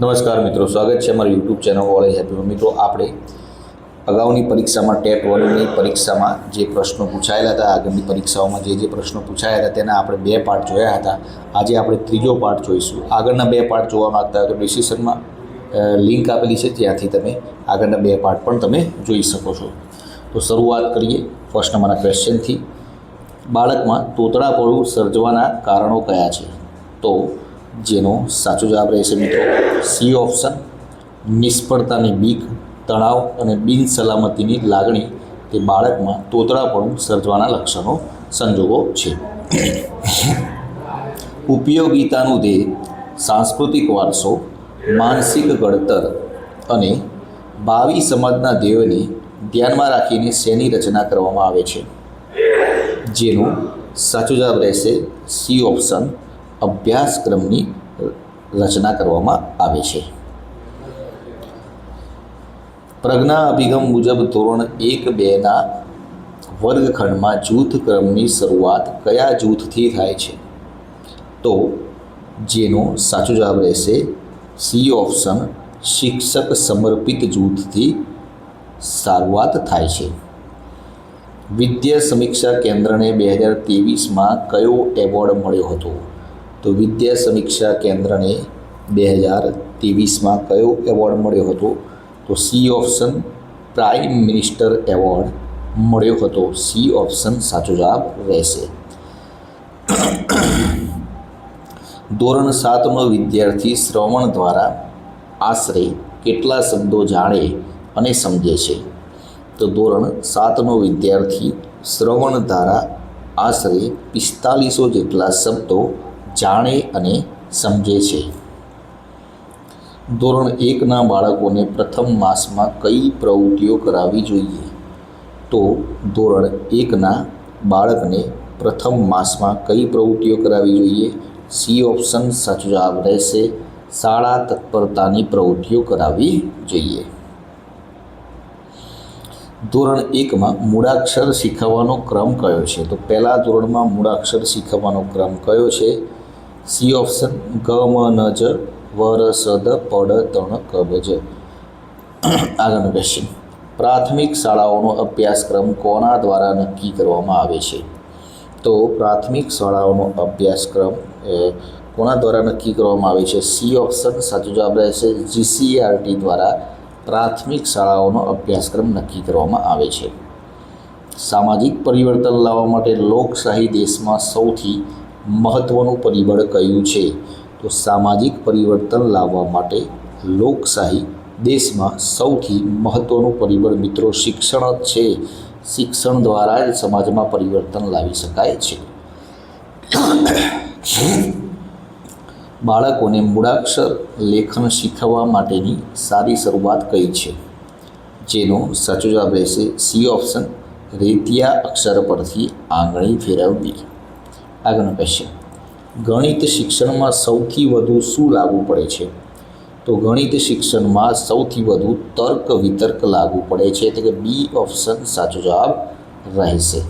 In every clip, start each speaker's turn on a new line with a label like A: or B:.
A: નમસ્કાર મિત્રો, સ્વાગત છે અમારી યુટ્યુબ ચેનલ કોલેજ હેપીમાં। મિત્રો, આપણે અગાઉની પરીક્ષામાં ટેટ 1ની પરીક્ષામાં જે પ્રશ્નો પૂછાયેલા હતા, આગળની પરીક્ષાઓમાં જે પ્રશ્નો પૂછાયા હતા તેના આપણે 2 પાર્ટ જોયા હતા। આજે આપણે ત્રીજો પાર્ટ જોઈશું। આગળના 2 પાર્ટ જોવા માગતા હોય તો ડિસ્ક્રિપ્શનમાં લિંક આપેલી છે, જ્યાંથી તમે આગળના 2 પાર્ટ પણ તમે જોઈ શકો છો। તો શરૂઆત કરીએ ફર્સ્ટ નંબરના ક્વેશ્ચનથી। બાળકમાં તોતડાપણું સર્જવાના કારણો કયા છે? તો જેનો સાચો જવાબ રહેશે મિત્રો સી ઓપ્શન, નિષ્ફળતાની બીક, તણાવ અને બિનસલામતીની લાગણી તે બાળકમાં તોતડાપણું સર્જવાના લક્ષણો સંજોગો છે। ઉપયોગિતાનું ધ્યેય સાંસ્કૃતિક વારસો, માનસિક ઘડતર અને ભાવિ સમાજના ધ્યેયોને ધ્યાનમાં રાખીને શેની રચના કરવામાં આવે છે? જેનો સાચો જવાબ રહેશે સી ઓપ્શન, અભ્યાસક્રમની રચના કરવામાં આવે છે। પ્રજ્ઞા અભિગમ મુજબ ધોરણ 1-2ના વર્ગખંડમાં જૂથક્રમની શરૂઆત કયા જૂથથી થાય છે? તો જેનો સાચો જવાબ રહેશે સી ઓપ્શન, શિક્ષક સમર્પિત જૂથથી શરૂઆત થાય છે। વિદ્યા સમીક્ષા કેન્દ્રને 2023માં કયો એવોર્ડ મળ્યો હતો? તો વિદ્યા સમીક્ષા કેન્દ્રને 2023માં કયો એવોર્ડ મળ્યો હતો? તો C option, prime minister award મળ્યો હતો। સી ઓપ્શન સાચો જવાબ રહેશે। ધોરણ 7નો વિદ્યાર્થી શ્રવણ દ્વારા આશરે કેટલા શબ્દો જાણે અને સમજે છે? તો ધોરણ 7નો વિદ્યાર્થી શ્રવણ દ્વારા આશરે 4500 જેટલા શબ્દો જાણે અને સમજે છે। ધોરણ 1ના બાળકોને પ્રથમ માસમાં કઈ પ્રવૃત્તિઓ કરાવવી જોઈએ? તો ધોરણ 1ના બાળકને પ્રથમ માસમાં કઈ પ્રવૃત્તિઓ કરાવવી જોઈએ? સી ઓપ્શન સાચો જવાબ રહેશે, શાળા તત્પરતાની પ્રવૃત્તિઓ કરાવવી જોઈએ। ધોરણ 1માં મૂળાક્ષર શીખવવાનો ક્રમ કયો છે? તો પહેલા ધોરણમાં મૂળાક્ષર શીખવવાનો ક્રમ કયો છે? સી ઓપ્શન, ગ મ ન જ વ ર સ દ પ ડ ત ણ ક બ જ। આગળનો ક્વેશ્ચન, પ્રાથમિક શાળાઓનો અભ્યાસક્રમ કોના દ્વારા નક્કી કરવામાં આવે છે? તો પ્રાથમિક શાળાઓનો અભ્યાસક્રમ કોના દ્વારા નક્કી કરવામાં આવે છે? સી ઓપ્શન સાચો જવાબ રહેશે, જીસીઆરટી દ્વારા પ્રાથમિક શાળાઓનો અભ્યાસક્રમ નક્કી કરવામાં આવે છે। સામાજિક પરિવર્તન લાવવા માટે લોકશાહી દેશમાં સૌથી મહત્ત્વનું પરિબળ કયું છે? તો સામાજિક પરિવર્તન લાવવા માટે લોકશાહી દેશમાં સૌથી મહત્ત્વનું પરિબળ મિત્રો શિક્ષણ જ છે। શિક્ષણ દ્વારા જ સમાજમાં પરિવર્તન લાવી શકાય છે। બાળકોને મૂળાક્ષર લેખન શીખવવા માટેની સારી શરૂઆત કઈ છે? જેનો સાચો જવાબ રહેશે સી ઓપ્શન, રેતિયા અક્ષર પરથી આંગળી ફેરવવી। આગળનો ક્વેશ્ચન, ગણિત શિક્ષણમાં સૌથી વધુ શું લાગુ પડે છે? તો ગણિત શિક્ષણમાં સૌથી વધુ તર્ક વિતર્ક લાગુ પડે છે, એટલે કે બી ઓપ્શન સાચો જવાબ રહેશે।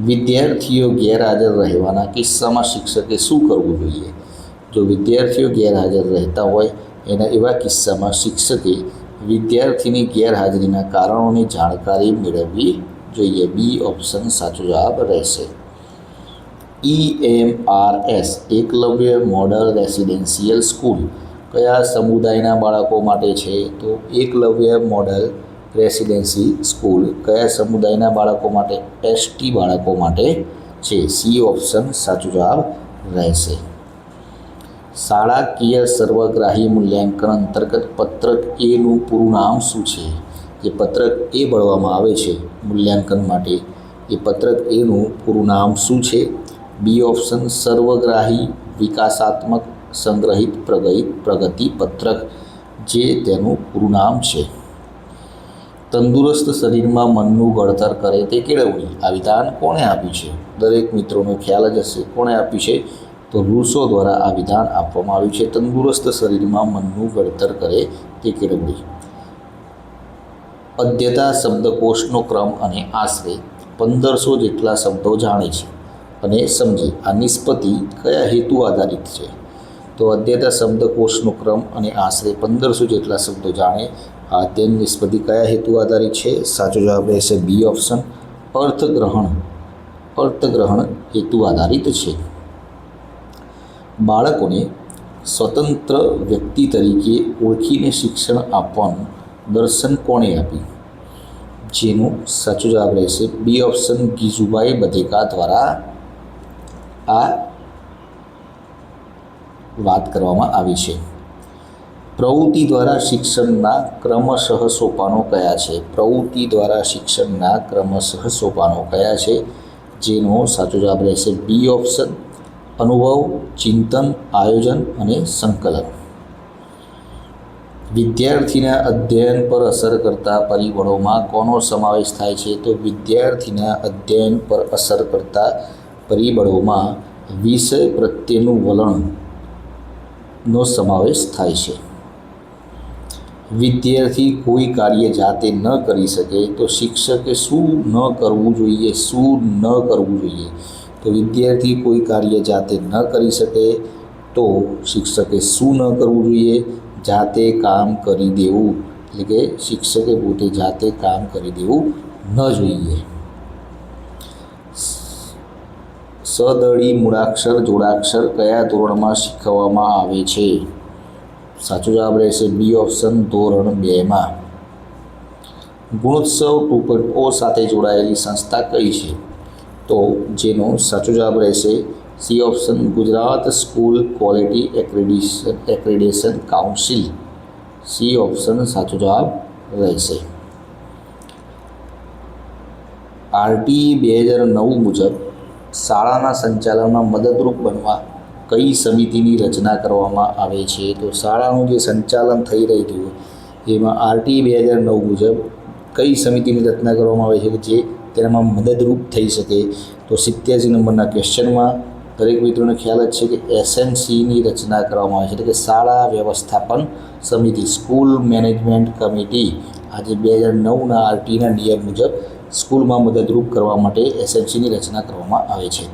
A: વિદ્યાર્થીઓ ગેરહાજર રહેવાના કિસ્સામાં શિક્ષકે શું કરવું જોઈએ? જો વિદ્યાર્થીઓ ગેરહાજર રહેતા હોય એવા કિસ્સામાં શિક્ષકે વિદ્યાર્થીની ગેરહાજરીના કારણોની જાણકારી મેળવવી જોઈએ। બી ઓપ્શન સાચો જવાબ રહેશે। EMRS Eklavya model residential school કયા સમુદાયના બાળકો માટે છે? તો એકલવ્ય મોડલ રેસિડેન્સી સ્કૂલ કયા સમુદાયના બાળકો માટે? એસટી બાળકો માટે છે। સી ઓપ્શન સાચો જવાબ રહેશે। શાળાકીય સર્વગ્રાહી મૂલ્યાંકન અંતર્ગત પત્રક એનું પૂરું નામ શું છે? જે પત્રક એ ભરવામાં આવે છે મૂલ્યાંકન માટે, એ પત્રક એનું પૂરું નામ શું છે? બી ઓપ્શન, સર્વગ્રાહી વિકાસાત્મક સંગ્રહિત પ્રગતિ પત્રક જે તેનું પૂરું નામ છે। તંદુરસ્ત શરીરમાં મનનું ઘડતર કરે તે કેળવણી આ વિધાન કોણે આપ્યું છે? દરેક મિત્રોનો ખ્યાલ જ હશે કોણે આપ્યું છે? તો રૂસો દ્વારા આ વિધાન આપવામાં આવ્યું છે। તંદુરસ્ત શરીરમાં મનનું ઘડતર કરે તે કેળવણી। અદ્યતા શબ્દકોશનો ક્રમ અને આશરે 1500 જેટલા શબ્દો જાણે છે અને સમજે આ નિષ્પત્તિ કયા હેતુ આધારિત છે? તો અધ્યયતા શબ્દકોશનો ક્રમ અને આશરે 1500 જેટલા શબ્દો જાણે. આ અધ્યયન નિષ્પત્તિ કયા હેતુ આધારિત છે? સાચો જવાબ રહેશે બી ઓપ્શન, અર્થગ્રહણ હેતુ આધારિત છે. બાળકોને સ્વતંત્ર વ્યક્તિ તરીકે ઓળખીને શિક્ષણ આપવાનું દર્શન કોણે આપ્યું? જેનો સાચો જવાબ રહેશે બી ઓપ્શન, ગીજુભાઈ બધેકા દ્વારા આ વાત કરવામાં આવી છે. પ્રવૃત્તિ દ્વારા શિક્ષણના ક્રમશઃ સોપાનો કયા છે? પ્રવૃત્તિ દ્વારા શિક્ષણના ક્રમશઃ સોપાનો કયા છે? જેનો સાચો જવાબ રહેશે બી ઓપ્શન, અનુભવ, ચિંતન, આયોજન અને સંકલન. વિદ્યાર્થીના અધ્યયન પર અસર કરતા પરિબળોમાં કોનો સમાવેશ થાય છે? તો વિદ્યાર્થીના અધ્યયન પર અસર કરતા પરિબળોમાં વિષય પ્રત્યેનું વલણનો સમાવેશ થાય છે. વિદ્યાર્થી કોઈ કાર્ય જાતે ન કરી શકે તો શિક્ષકે શું ન કરવું જોઈએ? તો વિદ્યાર્થી કોઈ કાર્ય જાતે ન કરી શકે તો શિક્ષકે શું ન કરવું જોઈએ? જાતે કામ કરી દેવું, એટલે કે શિક્ષકે પોતે જાતે કામ કરી દેવું ન જોઈએ. સદળી મૂળાક્ષર જોડાક્ષર કયા ધોરણમાં શીખવવામાં આવે છે? સાચો જવાબ રહેશે બી ઓપ્શન, ધોરણ 2માં. ગુણોત્સવ 2.0 સાથે જોડાયેલી સંસ્થા કઈ છે? તો જેનો સાચો જવાબ રહેશે C option, Gujarat school quality accreditation council. C option સાચો જવાબ રહેશે. આરટીઈ 2009 મુજબ શાળાના સંચાલનમાં મદદરૂપ બનવા કઈ સમિતિની રચના કરવામાં આવે છે? તો શાળાનું જે સંચાલન થઈ રહ્યું એમાં આરટીઈ 2009 મુજબ કઈ સમિતિની રચના કરવામાં આવે છે કે જે તેનામાં મદદરૂપ થઈ શકે? તો 87 નંબરના ક્વેશ્ચનમાં દરેક મિત્રોને ખ્યાલ જ છે કે એસએમસીની રચના કરવામાં આવે છે, એટલે કે શાળા વ્યવસ્થાપન સમિતિ, સ્કૂલ મેનેજમેન્ટ કમિટી. આજે 2009ના આરટીઈના નિયમ મુજબ સ્કૂલમાં મદદરૂપ કરવા માટે એસએમસીની રચના કરવામાં આવે છે.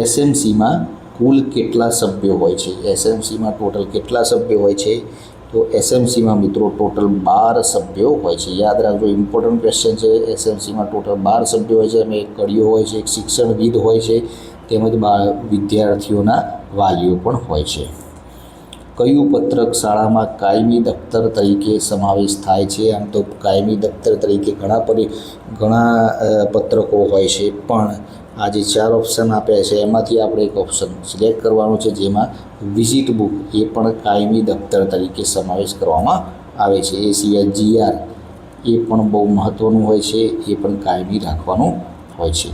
A: એસએમસીમાં કુલ કેટલા સભ્યો હોય છે? એસએમસીમાં ટોટલ કેટલા સભ્યો હોય છે? તો એસએમસીમાં મિત્રો ટોટલ 12 સભ્યો હોય છે. યાદ રાખજો, ઇમ્પોર્ટન્ટ ક્વેશ્ચન છે. એસએમસીમાં ટોટલ 12 સભ્યો હોય છે. અને એક કડીઓ હોય છે, એક શિક્ષણવિદ હોય છે, તેમજ વિદ્યાર્થીઓના વાલીઓ પણ હોય છે. કયું પત્રક શાળામાં કાયમી દફતર તરીકે સમાવેશ થાય છે? આમ તો કાયમી દફતર તરીકે ઘણા પત્રકો હોય છે, પણ આ જે 4 ઓપ્શન આપ્યા છે એમાંથી આપણે એક ઓપ્શન સિલેક્ટ કરવાનો છે, જેમાં વિઝિટ બુક એ પણ કાયમી દફતર તરીકે સમાવેશ કરવામાં આવે છે. એ સિવાય જીઆર એ પણ બહુ મહત્ત્વનું હોય છે, એ પણ કાયમી રાખવાનું હોય છે.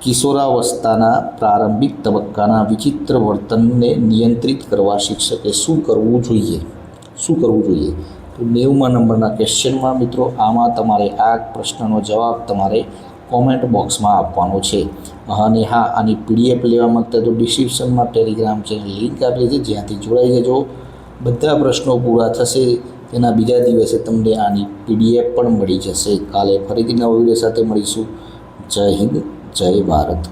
A: કિશોરાવસ્થાના પ્રારંભિક તબક્કાના વિચિત્ર વર્તનને નિયંત્રિત કરવા શિક્ષકે શું કરવું જોઈએ? તો 90 નંબરના ક્વેશ્ચનમાં મિત્રો આમાં તમારે આ પ્રશ્નનો જવાબ તમારે કોમેન્ટ બોક્સમાં આપવાનો છે. અને હા, આની પીડીએફ લેવા માંગતા તો ડિસ્ક્રિપ્શનમાં ટેલિગ્રામ ચેનલ લિંક આપેલી છે, જ્યાંથી જોડાઈ જજો. બધા પ્રશ્નો પૂરા થશે તેના બીજા દિવસે તમને આની પીડીએફ પણ મળી જશે. કાલે ફરીથી નવા વિડીયો સાથે મળીશું. જય હિન્દ, જય ભારત.